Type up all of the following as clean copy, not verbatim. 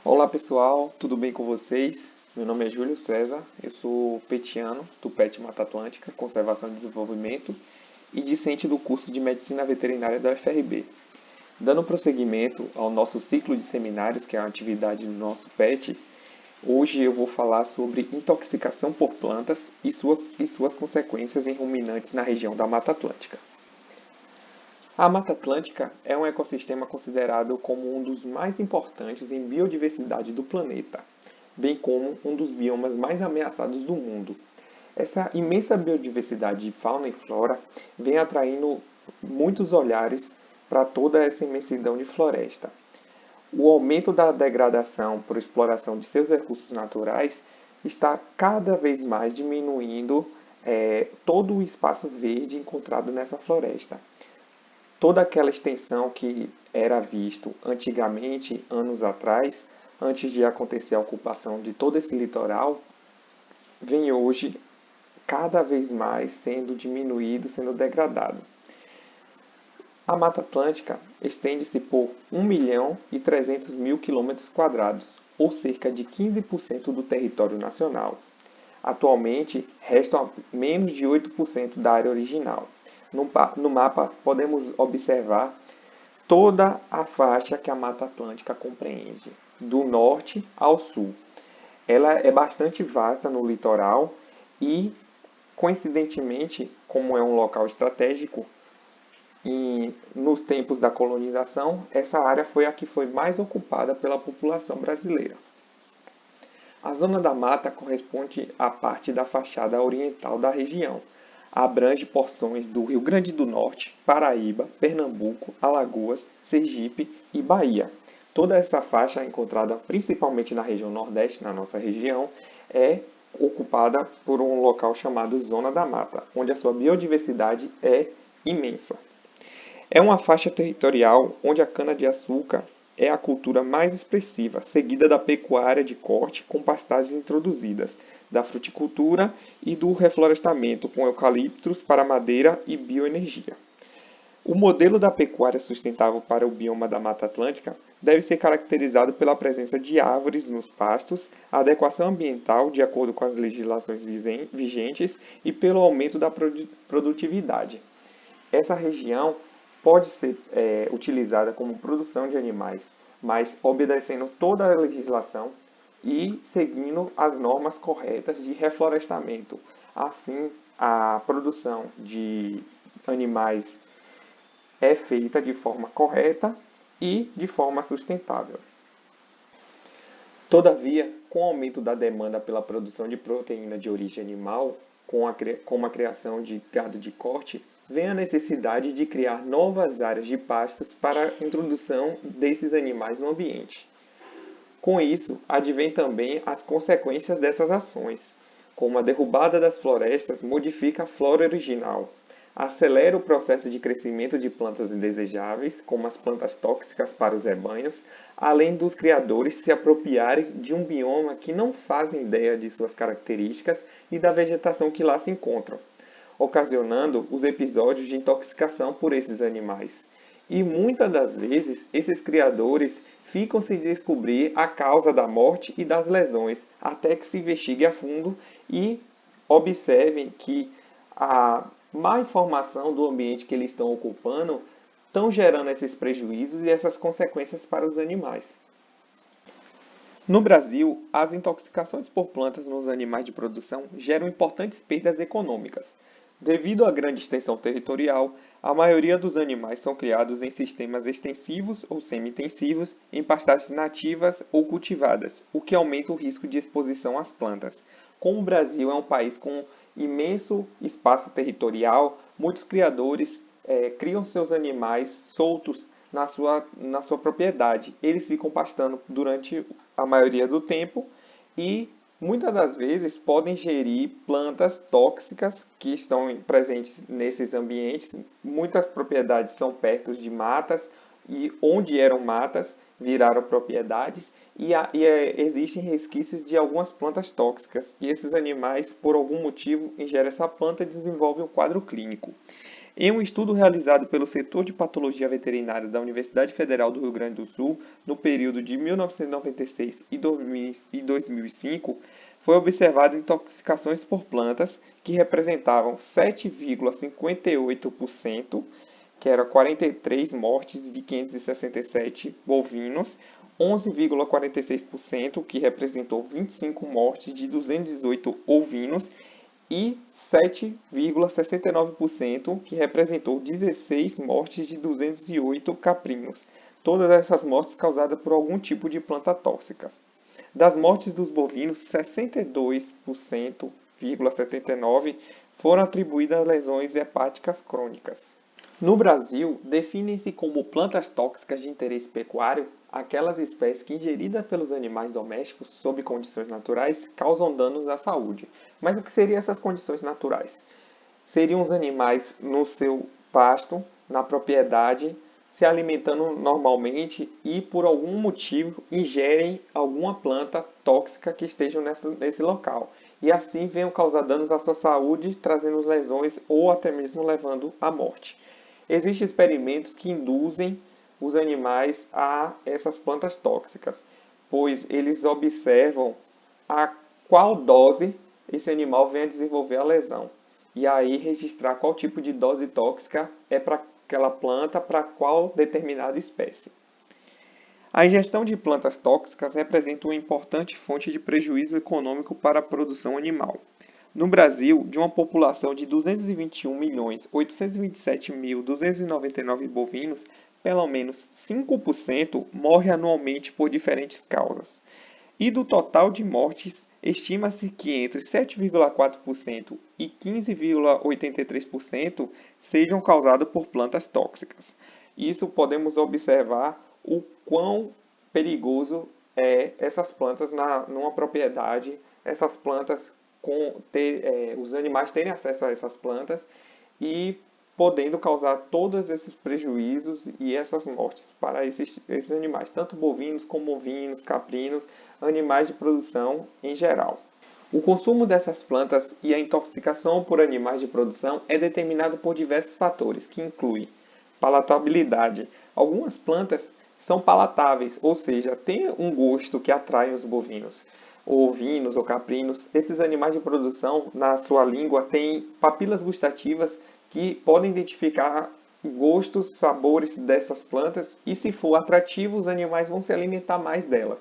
Olá pessoal, tudo bem com vocês? Meu nome é Júlio César, eu sou petiano do PET Mata Atlântica, Conservação e Desenvolvimento e discente do curso de Medicina Veterinária da UFRB. Dando prosseguimento ao nosso ciclo de seminários, que é uma atividade do nosso PET, hoje eu vou falar sobre intoxicação por plantas e suas consequências em ruminantes na região da Mata Atlântica. A Mata Atlântica é um ecossistema considerado como um dos mais importantes em biodiversidade do planeta, bem como um dos biomas mais ameaçados do mundo. Essa imensa biodiversidade de fauna e flora vem atraindo muitos olhares para toda essa imensidão de floresta. O aumento da degradação por exploração de seus recursos naturais está cada vez mais diminuindo todo o espaço verde encontrado nessa floresta. Toda aquela extensão que era visto antigamente, anos atrás, antes de acontecer a ocupação de todo esse litoral, vem hoje cada vez mais sendo diminuído, sendo degradado. A Mata Atlântica estende-se por 1.300.000 km², ou cerca de 15% do território nacional. Atualmente, restam menos de 8% da área original. No mapa, podemos observar toda a faixa que a Mata Atlântica compreende, do norte ao sul. Ela é bastante vasta no litoral e, coincidentemente, como é um local estratégico, nos tempos da colonização, essa área foi a que foi mais ocupada pela população brasileira. A zona da mata corresponde à parte da fachada oriental da região. Abrange porções do Rio Grande do Norte, Paraíba, Pernambuco, Alagoas, Sergipe e Bahia. Toda essa faixa, encontrada principalmente na região Nordeste, na nossa região, é ocupada por um local chamado Zona da Mata, onde a sua biodiversidade é imensa. É uma faixa territorial onde a cana-de-açúcar é a cultura mais expressiva, seguida da pecuária de corte com pastagens introduzidas, da fruticultura e do reflorestamento com eucaliptos para madeira e bioenergia. O modelo da pecuária sustentável para o bioma da Mata Atlântica deve ser caracterizado pela presença de árvores nos pastos, adequação ambiental de acordo com as legislações vigentes e pelo aumento da produtividade. Essa região pode ser utilizada como produção de animais, mas obedecendo toda a legislação e seguindo as normas corretas de reflorestamento. Assim, a produção de animais é feita de forma correta e de forma sustentável. Todavia, com o aumento da demanda pela produção de proteína de origem animal, com a criação de gado de corte, vem a necessidade de criar novas áreas de pastos para a introdução desses animais no ambiente. Com isso, advém também as consequências dessas ações, como a derrubada das florestas modifica a flora original, acelera o processo de crescimento de plantas indesejáveis, como as plantas tóxicas para os rebanhos, além dos criadores se apropriarem de um bioma que não fazem ideia de suas características e da vegetação que lá se encontram, ocasionando os episódios de intoxicação por esses animais. E muitas das vezes, esses criadores ficam sem descobrir a causa da morte e das lesões, até que se investigue a fundo e observem que a má informação do ambiente que eles estão ocupando estão gerando esses prejuízos e essas consequências para os animais. No Brasil, as intoxicações por plantas nos animais de produção geram importantes perdas econômicas. Devido à grande extensão territorial, a maioria dos animais são criados em sistemas extensivos ou semi-intensivos, em pastagens nativas ou cultivadas, o que aumenta o risco de exposição às plantas. Como o Brasil é um país com imenso espaço territorial, muitos criadores criam seus animais soltos na sua propriedade. Eles ficam pastando durante a maioria do tempo e muitas das vezes podem gerir plantas tóxicas que estão presentes nesses ambientes. Muitas propriedades são perto de matas e onde eram matas viraram propriedades e existem resquícios de algumas plantas tóxicas e esses animais, por algum motivo, ingerem essa planta e desenvolvem um quadro clínico. Em um estudo realizado pelo setor de patologia veterinária da Universidade Federal do Rio Grande do Sul, no período de 1996 e 2005, foi observada intoxicações por plantas que representavam 7,58%, que era 43 mortes de 567 bovinos, 11,46%, que representou 25 mortes de 218 ovinos, e 7,69%, que representou 16 mortes de 208 caprinos. Todas essas mortes causadas por algum tipo de planta tóxica. Das mortes dos bovinos, 62,79% foram atribuídas a lesões hepáticas crônicas. No Brasil, definem-se como plantas tóxicas de interesse pecuário aquelas espécies que, ingeridas pelos animais domésticos sob condições naturais, causam danos à saúde. Mas o que seriam essas condições naturais? Seriam os animais no seu pasto, na propriedade, se alimentando normalmente e, por algum motivo, ingerem alguma planta tóxica que esteja nesse local. E assim venham causar danos à sua saúde, trazendo lesões ou até mesmo levando à morte. Existem experimentos que induzem os animais a essas plantas tóxicas, pois eles observam a qual dose esse animal vem a desenvolver a lesão. E aí registrar qual tipo de dose tóxica é para aquela planta, para qual determinada espécie. A ingestão de plantas tóxicas representa uma importante fonte de prejuízo econômico para a produção animal. No Brasil, de uma população de 221.827.299 bovinos, pelo menos 5% morre anualmente por diferentes causas. E do total de mortes, estima-se que entre 7,4% e 15,83% sejam causados por plantas tóxicas. Isso podemos observar o quão perigoso é essas plantas numa propriedade, essas plantas os animais terem acesso a essas plantas e podendo causar todos esses prejuízos e essas mortes para esses animais, tanto bovinos como ovinos, caprinos, animais de produção em geral. O consumo dessas plantas e a intoxicação por animais de produção é determinado por diversos fatores, que incluem palatabilidade. Algumas plantas são palatáveis, ou seja, têm um gosto que atrai os bovinos, ou ovinos ou caprinos. Esses animais de produção, na sua língua, têm papilas gustativas que podem identificar gostos, sabores dessas plantas e, se for atrativo, os animais vão se alimentar mais delas.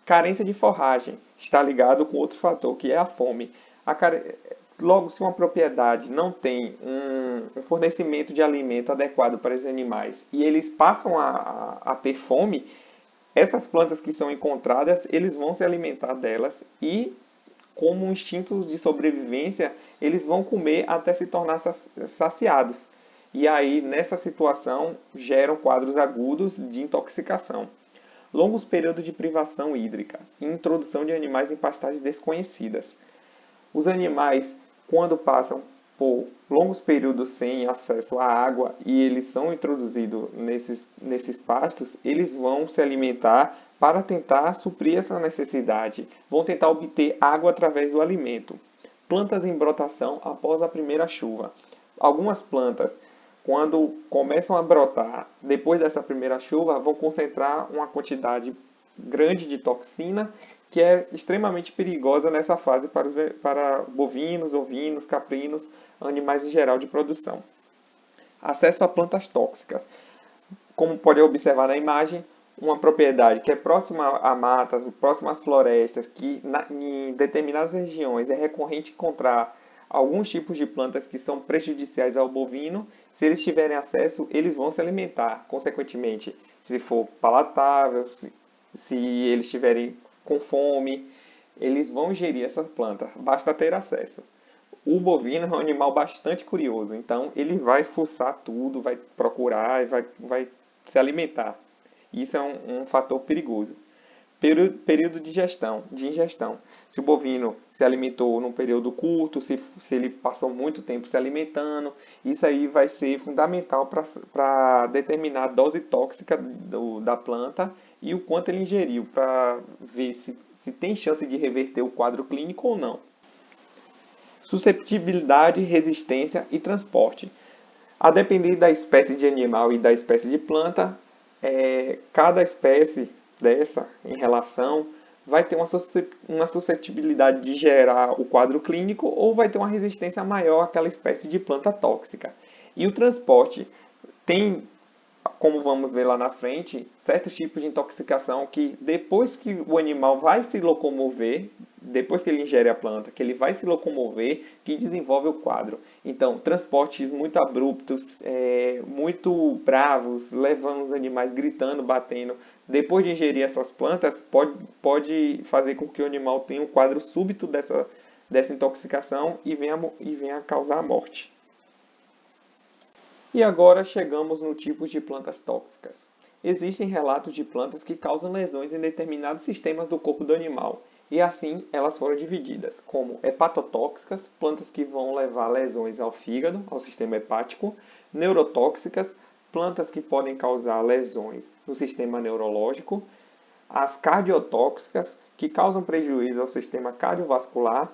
Carência de forragem está ligado com outro fator, que é a fome. Logo, se uma propriedade não tem um fornecimento de alimento adequado para esses animais e eles passam a ter fome, essas plantas que são encontradas, eles vão se alimentar delas e, como um instinto de sobrevivência, eles vão comer até se tornar saciados. E aí, nessa situação, geram quadros agudos de intoxicação. Longos períodos de privação hídrica e introdução de animais em pastagens desconhecidas. Os animais, quando passam por longos períodos sem acesso à água e eles são introduzidos nesses pastos, eles vão se alimentar para tentar suprir essa necessidade. Vão tentar obter água através do alimento. Plantas em brotação após a primeira chuva. Algumas plantas, quando começam a brotar depois dessa primeira chuva, vão concentrar uma quantidade grande de toxina que é extremamente perigosa nessa fase para bovinos, ovinos, caprinos, animais em geral de produção. Acesso a plantas tóxicas. Como pode observar na imagem, uma propriedade que é próxima a matas, próxima às florestas, que em determinadas regiões é recorrente encontrar alguns tipos de plantas que são prejudiciais ao bovino. Se eles tiverem acesso, eles vão se alimentar. Consequentemente, se for palatável, se eles estiverem com fome, eles vão ingerir essa planta, basta ter acesso. O bovino é um animal bastante curioso, então ele vai fuçar tudo, vai procurar e vai se alimentar. Isso é um fator perigoso. Período de ingestão. Se o bovino se alimentou num período curto, se ele passou muito tempo se alimentando, isso aí vai ser fundamental para determinar a dose tóxica da planta e o quanto ele ingeriu, para ver se tem chance de reverter o quadro clínico ou não. Susceptibilidade, resistência e transporte. A depender da espécie de animal e da espécie de planta, cada espécie dessa em relação vai ter uma suscetibilidade de gerar o quadro clínico ou vai ter uma resistência maior àquela espécie de planta tóxica. E o transporte tem, como vamos ver lá na frente, certos tipos de intoxicação que depois que o animal vai se locomover, depois que ele ingere a planta, que ele vai se locomover, que desenvolve o quadro. Então, transportes muito abruptos, muito bravos, levando os animais gritando, batendo, depois de ingerir essas plantas, pode fazer com que o animal tenha um quadro súbito dessa intoxicação e venha causar a morte. E agora chegamos no tipos de plantas tóxicas. Existem relatos de plantas que causam lesões em determinados sistemas do corpo do animal, e assim elas foram divididas, como hepatotóxicas, plantas que vão levar lesões ao fígado, ao sistema hepático, neurotóxicas, plantas que podem causar lesões no sistema neurológico, as cardiotóxicas, que causam prejuízo ao sistema cardiovascular,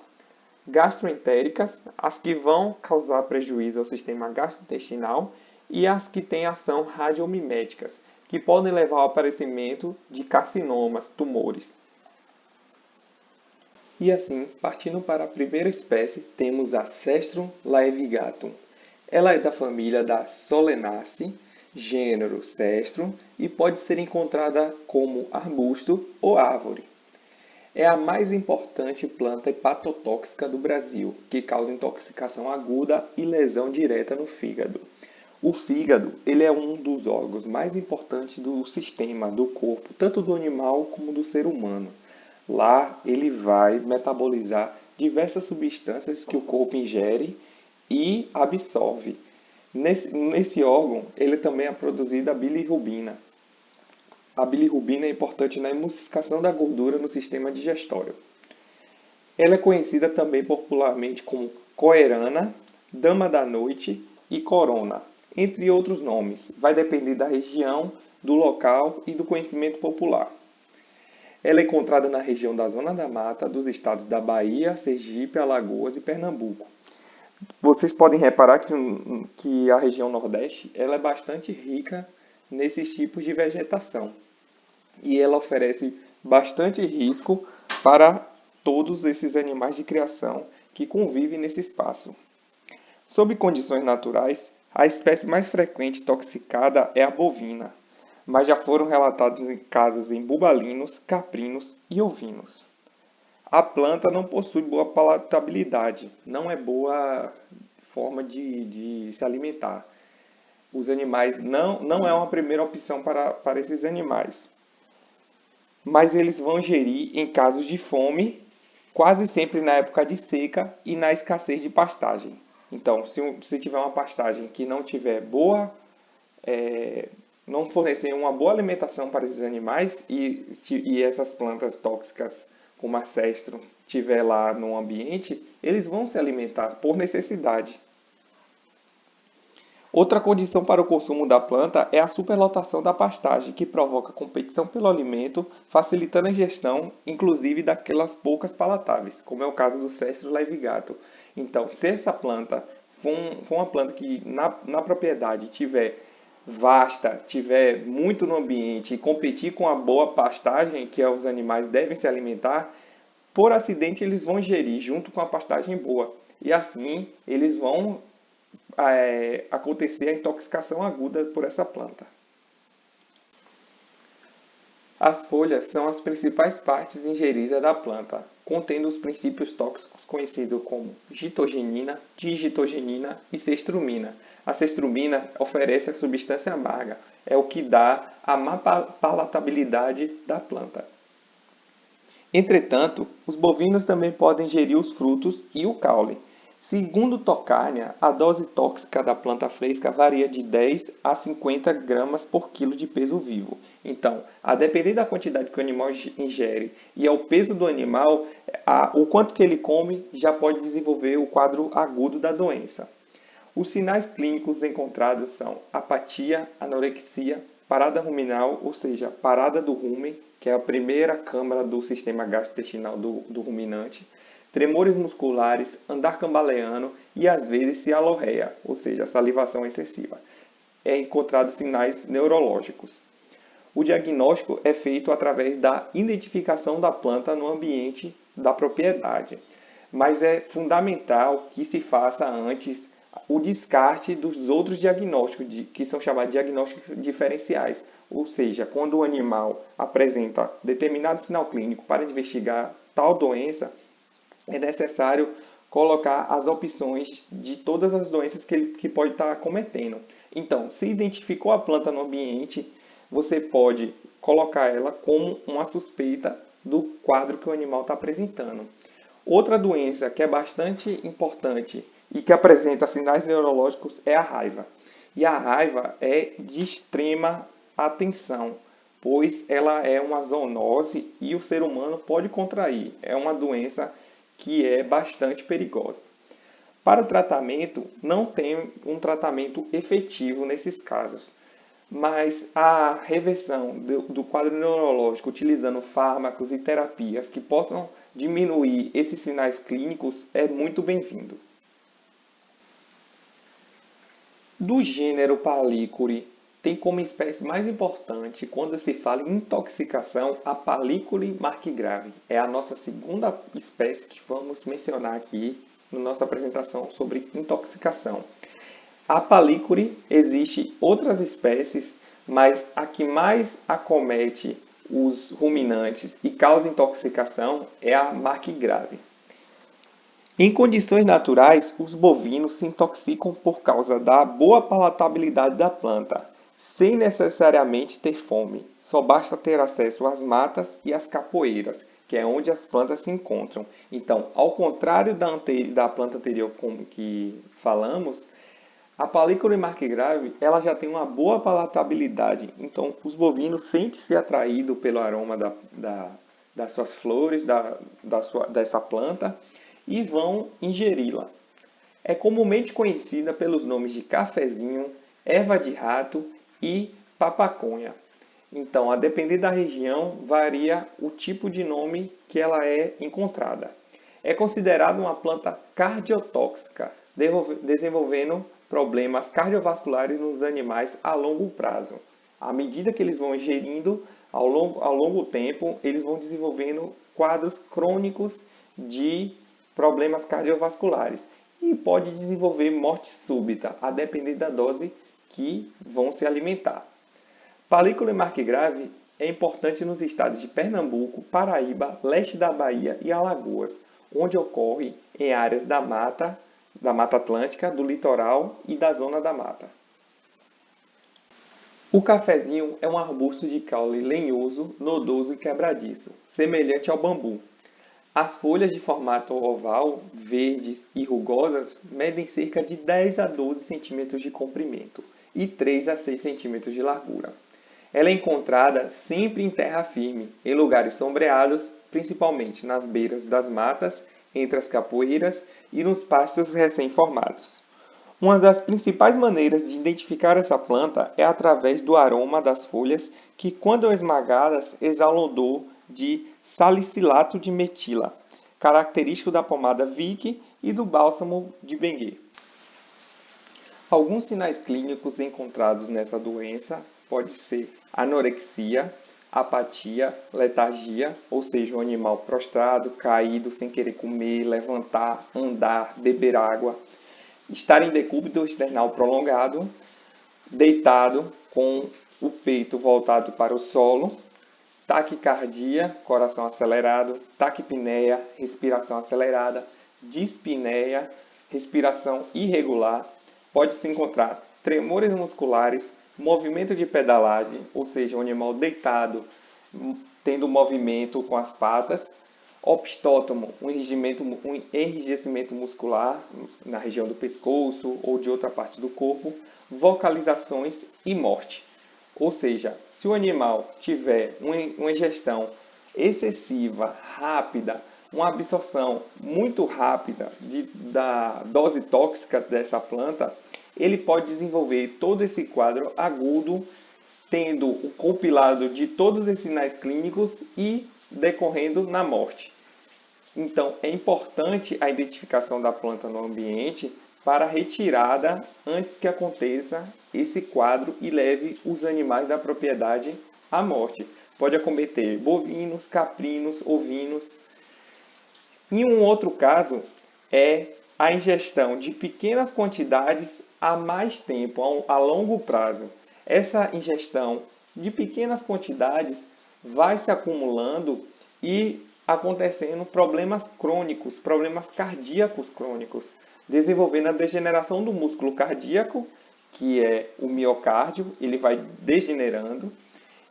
gastroentéricas, as que vão causar prejuízo ao sistema gastrointestinal e as que têm ação radiomiméticas, que podem levar ao aparecimento de carcinomas, tumores. E assim, partindo para a primeira espécie, temos a Cestrum laevigatum. Ela é da família da Solanaceae, gênero Cestrum, e pode ser encontrada como arbusto ou árvore. É a mais importante planta hepatotóxica do Brasil, que causa intoxicação aguda e lesão direta no fígado. O fígado, ele é um dos órgãos mais importantes do sistema, do corpo, tanto do animal como do ser humano. Lá, ele vai metabolizar diversas substâncias que o corpo ingere e absorve. Nesse órgão, ele também é produzida a bilirrubina. A bilirrubina é importante na emulsificação da gordura no sistema digestório. Ela é conhecida também popularmente como coerana, dama da noite e corona, entre outros nomes. Vai depender da região, do local e do conhecimento popular. Ela é encontrada na região da Zona da Mata dos estados da Bahia, Sergipe, Alagoas e Pernambuco. Vocês podem reparar que a região Nordeste ela é bastante rica nesses tipos de vegetação. E ela oferece bastante risco para todos esses animais de criação que convivem nesse espaço. Sob condições naturais, a espécie mais frequente toxicada é a bovina, mas já foram relatados casos em bubalinos, caprinos e ovinos. A planta não possui boa palatabilidade, não é boa forma de se alimentar. Os animais não é uma primeira opção para esses animais. Mas eles vão gerir em casos de fome, quase sempre na época de seca e na escassez de pastagem. Então, se tiver uma pastagem que não tiver não fornecer uma boa alimentação para esses animais e essas plantas tóxicas como a Cestrum estiver lá no ambiente, eles vão se alimentar por necessidade. Outra condição para o consumo da planta é a superlotação da pastagem, que provoca competição pelo alimento, facilitando a ingestão, inclusive daquelas poucas palatáveis, como é o caso do Cestrum laevigatum. Então, se essa planta for uma planta que na propriedade tiver vasta, tiver muito no ambiente e competir com a boa pastagem que os animais devem se alimentar, por acidente eles vão ingerir junto com a pastagem boa. E assim eles vão acontecer a intoxicação aguda por essa planta. As folhas são as principais partes ingeridas da planta, contendo os princípios tóxicos conhecidos como gitogenina, digitogenina e cestrumina. A cestrumina oferece a substância amarga, é o que dá a má palatabilidade da planta. Entretanto, os bovinos também podem ingerir os frutos e o caule. Segundo Tocárnia, a dose tóxica da planta fresca varia de 10 a 50 gramas por quilo de peso vivo. Então, a depender da quantidade que o animal ingere e ao peso do animal, o quanto que ele come já pode desenvolver o quadro agudo da doença. Os sinais clínicos encontrados são apatia, anorexia, parada ruminal, ou seja, parada do rumen, que é a primeira câmara do sistema gastrointestinal do ruminante, tremores musculares, andar cambaleando e às vezes cialorreia, ou seja, salivação excessiva. É encontrado sinais neurológicos. O diagnóstico é feito através da identificação da planta no ambiente da propriedade, mas é fundamental que se faça antes o descarte dos outros diagnósticos, que são chamados de diagnósticos diferenciais. Ou seja, quando o animal apresenta determinado sinal clínico para investigar tal doença, é necessário colocar as opções de todas as doenças que pode estar cometendo. Então, se identificou a planta no ambiente, você pode colocar ela como uma suspeita do quadro que o animal está apresentando. Outra doença que é bastante importante e que apresenta sinais neurológicos é a raiva. E a raiva é de extrema atenção, pois ela é uma zoonose e o ser humano pode contrair. É uma doença que é bastante perigosa. Para o tratamento, não tem um tratamento efetivo nesses casos, mas a reversão do quadro neurológico utilizando fármacos e terapias que possam diminuir esses sinais clínicos é muito bem-vindo. Do gênero Palicuri, tem como espécie mais importante, quando se fala em intoxicação, a Palicuri marquigrave. É a nossa segunda espécie que vamos mencionar aqui na nossa apresentação sobre intoxicação. A Palicuri, existe outras espécies, mas a que mais acomete os ruminantes e causa intoxicação é a marquigrave. Em condições naturais, os bovinos se intoxicam por causa da boa palatabilidade da planta, sem necessariamente ter fome. Só basta ter acesso às matas e às capoeiras, que é onde as plantas se encontram. Então, ao contrário da planta anterior que falamos, a Palicuri marquigrave ela já tem uma boa palatabilidade. Então, os bovinos sentem-se atraídos pelo aroma das suas flores, dessa planta, e vão ingeri-la. É comumente conhecida pelos nomes de cafezinho, erva de rato e papaconha. Então, a depender da região, varia o tipo de nome que ela é encontrada. É considerada uma planta cardiotóxica, desenvolvendo problemas cardiovasculares nos animais a longo prazo. À medida que eles vão ingerindo, ao longo tempo, eles vão desenvolvendo quadros crônicos de problemas cardiovasculares e pode desenvolver morte súbita, a depender da dose que vão se alimentar. Palicuri marquigrave é importante nos estados de Pernambuco, Paraíba, leste da Bahia e Alagoas, onde ocorre em áreas da Mata Atlântica, do litoral e da zona da mata. O cafezinho é um arbusto de caule lenhoso, nodoso e quebradiço, semelhante ao bambu. As folhas de formato oval, verdes e rugosas, medem cerca de 10 a 12 cm de comprimento e 3 a 6 cm de largura. Ela é encontrada sempre em terra firme, em lugares sombreados, principalmente nas beiras das matas, entre as capoeiras e nos pastos recém-formados. Uma das principais maneiras de identificar essa planta é através do aroma das folhas que, quando esmagadas, exalam odor de salicilato de metila, característico da pomada Vick e do bálsamo de Bengay. Alguns sinais clínicos encontrados nessa doença pode ser anorexia, apatia, letargia, ou seja, o animal prostrado, caído, sem querer comer, levantar, andar, beber água, estar em decúbito external prolongado, deitado com o peito voltado para o solo, taquicardia, coração acelerado, taquipneia, respiração acelerada, dispneia, respiração irregular. Pode-se encontrar tremores musculares, movimento de pedalagem, ou seja, o animal deitado, tendo movimento com as patas, opstótomo, um enrijecimento muscular na região do pescoço ou de outra parte do corpo, vocalizações e morte. Ou seja, se o animal tiver uma ingestão excessiva, rápida, uma absorção muito rápida da dose tóxica dessa planta, ele pode desenvolver todo esse quadro agudo, tendo o compilado de todos esses sinais clínicos e decorrendo na morte. Então, é importante a identificação da planta no ambiente para a retirada antes que aconteça esse quadro e leve os animais da propriedade à morte. Pode acometer bovinos, caprinos, ovinos. E um outro caso é a ingestão de pequenas quantidades a mais tempo, a longo prazo. Essa ingestão de pequenas quantidades vai se acumulando e acontecendo problemas crônicos, problemas cardíacos crônicos, desenvolvendo a degeneração do músculo cardíaco, que é o miocárdio, ele vai degenerando,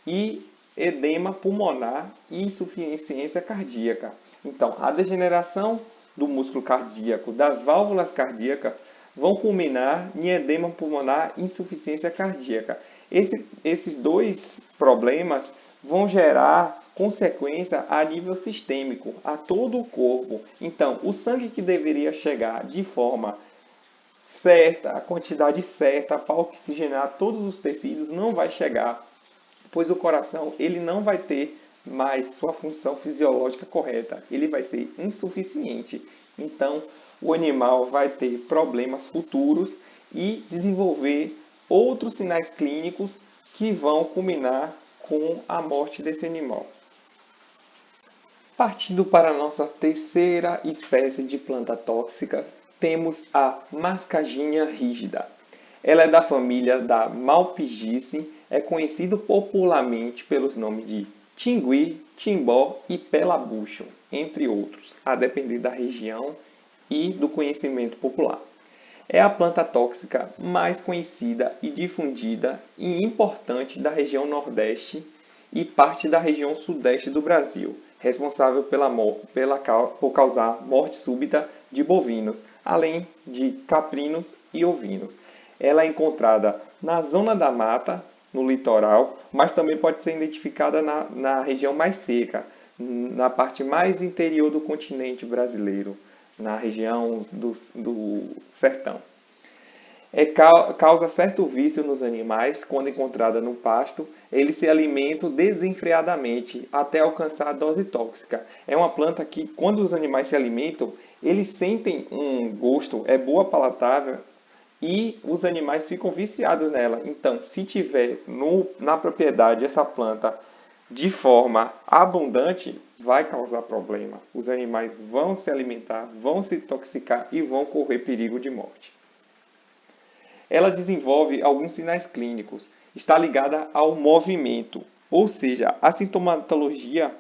e edema pulmonar e insuficiência cardíaca. Então, a degeneração do músculo cardíaco, das válvulas cardíacas, vão culminar em edema pulmonar e insuficiência cardíaca. Esses dois problemas vão gerar consequência a nível sistêmico, a todo o corpo. Então, o sangue que deveria chegar de forma certa, a quantidade certa para oxigenar todos os tecidos não vai chegar, pois o coração ele não vai ter mais sua função fisiológica correta, ele vai ser insuficiente. Então, o animal vai ter problemas futuros e desenvolver outros sinais clínicos que vão culminar com a morte desse animal. Partindo para a nossa terceira espécie de planta tóxica, temos a mascaginha rígida. Ela é da família da Malpighiaceae, é conhecido popularmente pelos nomes de tingui, timbó e pelabucho, entre outros, a depender da região e do conhecimento popular. É a planta tóxica mais conhecida e difundida e importante da região Nordeste e parte da região Sudeste do Brasil, responsável por causar morte súbita de bovinos, além de caprinos e ovinos. Ela é encontrada na zona da mata, no litoral, mas também pode ser identificada na região mais seca, na parte mais interior do continente brasileiro, na região do sertão. Causa certo vício nos animais, quando encontrada no pasto, eles se alimentam desenfreadamente até alcançar a dose tóxica. É uma planta que, quando os animais se alimentam, eles sentem um gosto, é boa palatável, e os animais ficam viciados nela. Então, se tiver na propriedade essa planta de forma abundante, vai causar problema. Os animais vão se alimentar, vão se intoxicar e vão correr perigo de morte. Ela desenvolve alguns sinais clínicos. Está ligada ao movimento, ou seja, a sintomatologia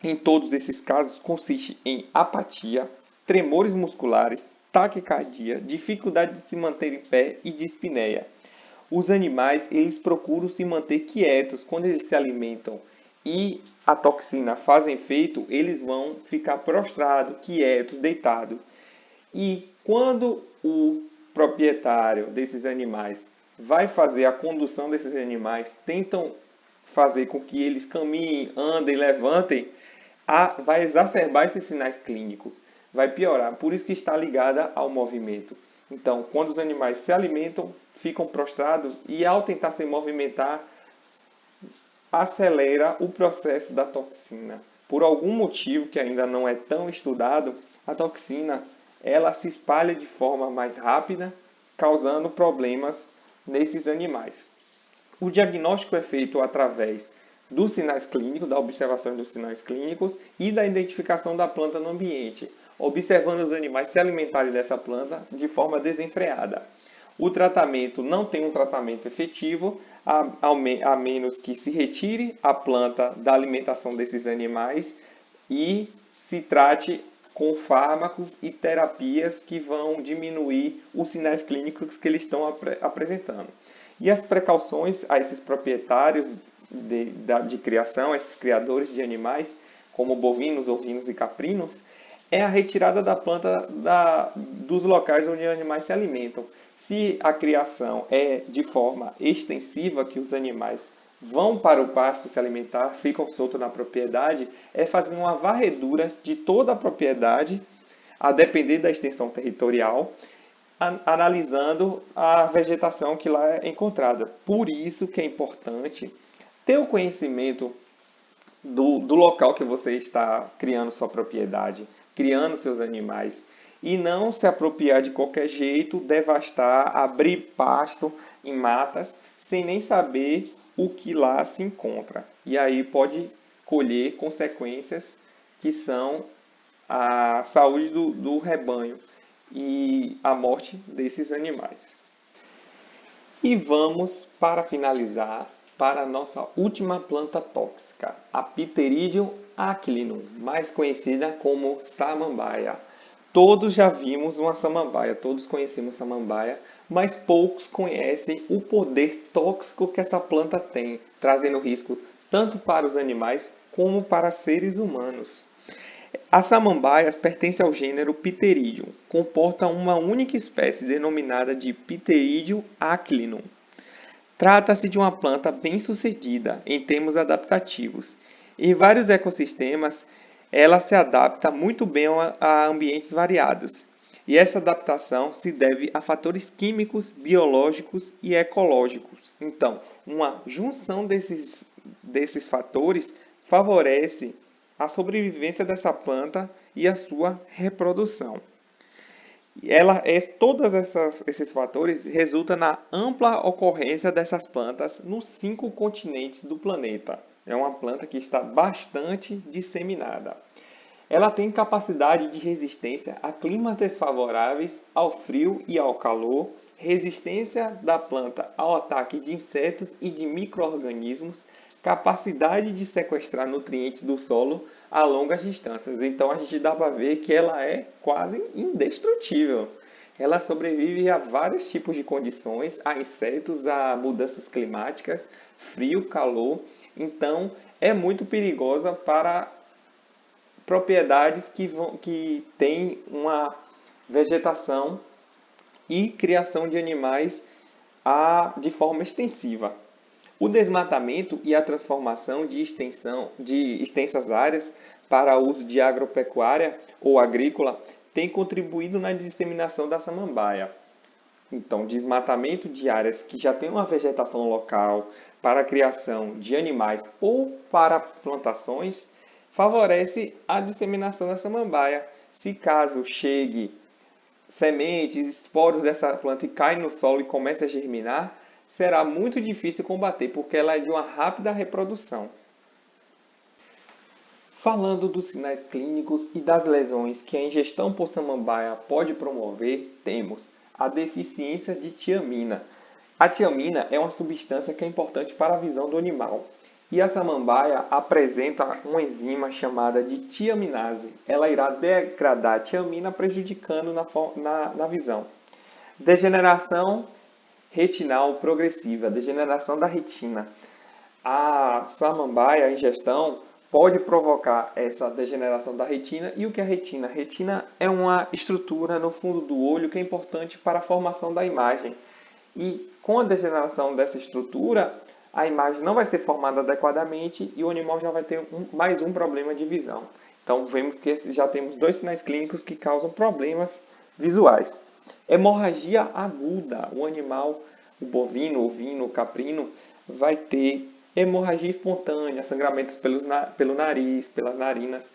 em todos esses casos consiste em apatia, tremores musculares, taquicardia, dificuldade de se manter em pé e dispneia. Os animais, eles procuram se manter quietos quando eles se alimentam e a toxina faz efeito, eles vão ficar prostrados, quietos, deitados. E quando o proprietário desses animais vai fazer a condução desses animais, tentam fazer com que eles caminhem, andem, levantem, vai exacerbar esses sinais clínicos, vai piorar. Por isso que está ligada ao movimento. Então, quando os animais se alimentam, ficam prostrados e ao tentar se movimentar, acelera o processo da toxina. Por algum motivo que ainda não é tão estudado, a toxina ela se espalha de forma mais rápida, causando problemas nesses animais. O diagnóstico é feito através dos sinais clínicos, da observação dos sinais clínicos e da identificação da planta no ambiente, observando os animais se alimentarem dessa planta de forma desenfreada. O tratamento não tem um tratamento efetivo, a menos que se retire a planta da alimentação desses animais e se trate com fármacos e terapias que vão diminuir os sinais clínicos que eles estão apresentando. E as precauções a esses proprietários de criação, esses criadores de animais, como bovinos, ovinos e caprinos, é a retirada da planta dos locais onde os animais se alimentam. Se a criação é de forma extensiva, que os animais vão para o pasto se alimentar, ficam soltos na propriedade, é fazer uma varredura de toda a propriedade, a depender da extensão territorial, analisando a vegetação que lá é encontrada. Por isso que é importante ter o conhecimento do local que você está criando sua propriedade, criando seus animais. E não se apropriar de qualquer jeito, devastar, abrir pasto em matas, sem nem saber o que lá se encontra. E aí pode colher consequências que são a saúde do rebanho e a morte desses animais. E vamos, para finalizar, para a nossa última planta tóxica, a Pteridgium aquilino, mais conhecida como samambaia. Todos já vimos uma samambaia, todos conhecemos samambaia, mas poucos conhecem o poder tóxico que essa planta tem, trazendo risco tanto para os animais como para seres humanos. As samambaias pertencem ao gênero Pteridgium, comporta uma única espécie denominada de Pteridgium aquilino. Trata-se de uma planta bem-sucedida em termos adaptativos. Em vários ecossistemas, ela se adapta muito bem a ambientes variados. E essa adaptação se deve a fatores químicos, biológicos e ecológicos. Então, uma junção desses fatores favorece a sobrevivência dessa planta e a sua reprodução. Todos esses fatores resultam na ampla ocorrência dessas plantas nos 5 continentes do planeta. É uma planta que está bastante disseminada. Ela tem capacidade de resistência a climas desfavoráveis, ao frio e ao calor, resistência da planta ao ataque de insetos e de micro-organismos, capacidade de sequestrar nutrientes do solo a longas distâncias. Então a gente dá para ver que ela é quase indestrutível. Ela sobrevive a vários tipos de condições, a insetos, a mudanças climáticas, frio, calor. Então é muito perigosa para propriedades que têm uma vegetação e criação de animais de forma extensiva. O desmatamento e a transformação de extensas áreas para uso de agropecuária ou agrícola têm contribuído na disseminação da samambaia. Então, desmatamento de áreas que já têm uma vegetação local para a criação de animais ou para plantações favorece a disseminação da samambaia. Se caso chegue sementes, esporos dessa planta e caem no solo e comece a germinar, será muito difícil combater, porque ela é de uma rápida reprodução. Falando dos sinais clínicos e das lesões que a ingestão por samambaia pode promover, temos a deficiência de tiamina. A tiamina é uma substância que é importante para a visão do animal. E a samambaia apresenta uma enzima chamada de tiaminase. Ela irá degradar a tiamina, prejudicando na visão. Degeneração retinal progressiva, degeneração da retina. A samambaia, a ingestão, pode provocar essa degeneração da retina. E o que é a retina? A retina é uma estrutura no fundo do olho que é importante para a formação da imagem. E com a degeneração dessa estrutura, a imagem não vai ser formada adequadamente e o animal já vai ter mais um problema de visão. Então, vemos que já temos 2 sinais clínicos que causam problemas visuais. Hemorragia aguda. O animal, o bovino, ovino, o caprino, vai ter hemorragia espontânea, sangramentos pelo nariz, pelas narinas.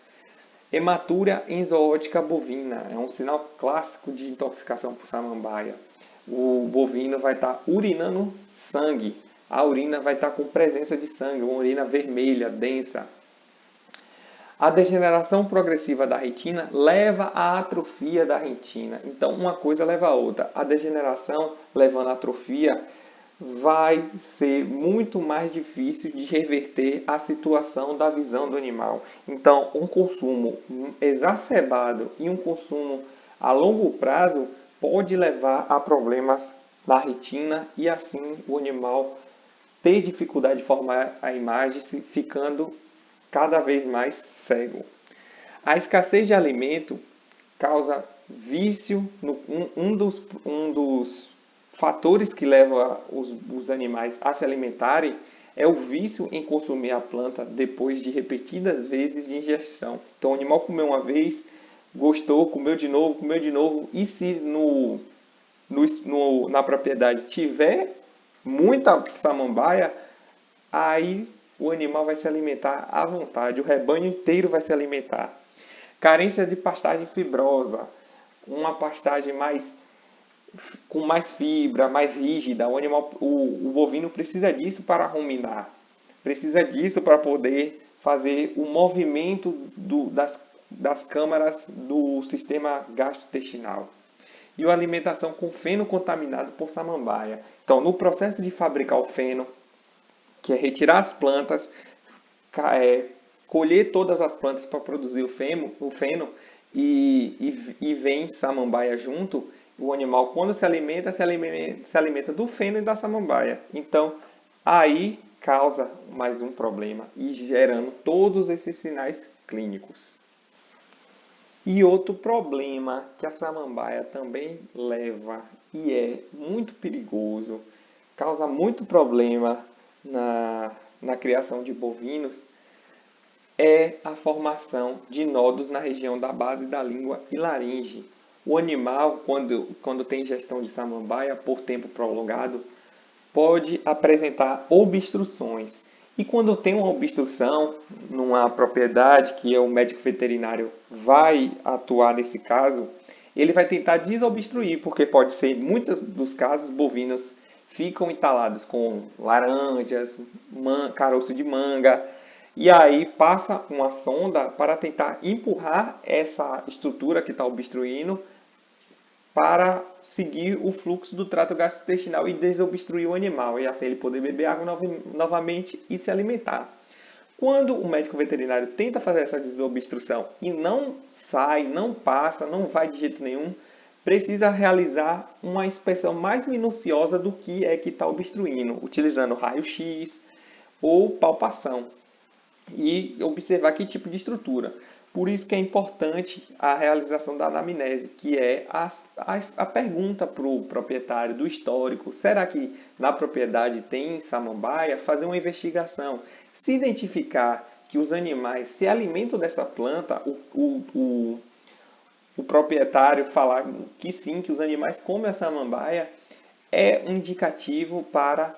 Hematúria enzootica bovina. É um sinal clássico de intoxicação por samambaia. O bovino vai estar urinando sangue. A urina vai estar com presença de sangue, uma urina vermelha, densa. A degeneração progressiva da retina leva à atrofia da retina. Então, uma coisa leva a outra. A degeneração levando à atrofia vai ser muito mais difícil de reverter a situação da visão do animal. Então, um consumo exacerbado e um consumo a longo prazo pode levar a problemas na retina e assim o animal ter dificuldade de formar a imagem, ficando cada vez mais cego. A escassez de alimento causa vício. Um dos fatores que leva os animais a se alimentarem é o vício em consumir a planta depois de repetidas vezes de ingestão. Então o animal comeu uma vez, gostou, comeu de novo, e se na propriedade tiver muita samambaia, aí o animal vai se alimentar à vontade, o rebanho inteiro vai se alimentar. Carência de pastagem fibrosa, uma pastagem com mais fibra, mais rígida. O bovino precisa disso para ruminar, precisa disso para poder fazer o movimento das câmaras do sistema gastrointestinal. E a alimentação com feno contaminado por samambaia. Então, no processo de fabricar o feno, que é retirar as plantas, colher todas as plantas para produzir o feno e vem samambaia junto, o animal, quando se alimenta do feno e da samambaia. Então, aí causa mais um problema e gerando todos esses sinais clínicos. E outro problema que a samambaia também leva e é muito perigoso, causa muito problema na criação de bovinos, é a formação de nódulos na região da base da língua e laringe. O animal, quando tem ingestão de samambaia por tempo prolongado, pode apresentar obstruções. E quando tem uma obstrução numa propriedade, que o médico veterinário vai atuar nesse caso, ele vai tentar desobstruir, porque pode ser, em muitos dos casos, bovinos ficam entalados com laranjas, caroço de manga, e aí passa uma sonda para tentar empurrar essa estrutura que está obstruindo para seguir o fluxo do trato gastrointestinal e desobstruir o animal, e assim ele poder beber água novamente e se alimentar. Quando o médico veterinário tenta fazer essa desobstrução e não sai, não passa, não vai de jeito nenhum, precisa realizar uma inspeção mais minuciosa do que é que está obstruindo, utilizando raio-x ou palpação e observar que tipo de estrutura. Por isso que é importante a realização da anamnese, que é a pergunta para o proprietário do histórico. Será que na propriedade tem samambaia? Fazer uma investigação. Se identificar que os animais se alimentam dessa planta, o proprietário falar que sim, que os animais comem a samambaia, é um indicativo para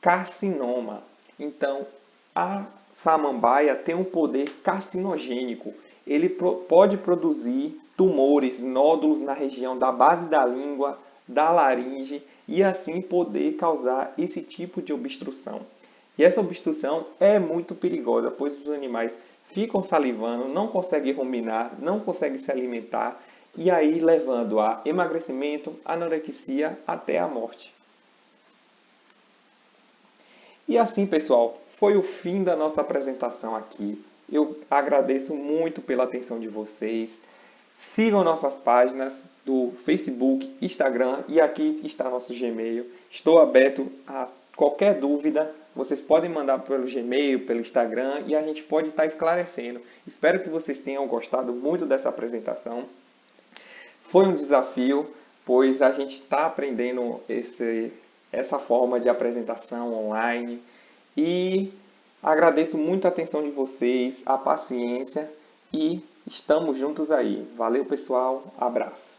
carcinoma. Então, a samambaia tem um poder carcinogênico. Ele pode produzir tumores, nódulos na região da base da língua, da laringe e assim poder causar esse tipo de obstrução. E essa obstrução é muito perigosa, pois os animais ficam salivando, não conseguem ruminar, não conseguem se alimentar e aí levando a emagrecimento, anorexia até a morte. E assim, pessoal, foi o fim da nossa apresentação aqui. Eu agradeço muito pela atenção de vocês. Sigam nossas páginas do Facebook, Instagram e aqui está nosso Gmail. Estou aberto a qualquer dúvida. Vocês podem mandar pelo Gmail, pelo Instagram e a gente pode estar esclarecendo. Espero que vocês tenham gostado muito dessa apresentação. Foi um desafio, pois a gente está aprendendo essa forma de apresentação online e agradeço muito a atenção de vocês, a paciência e estamos juntos aí. Valeu, pessoal. Abraço.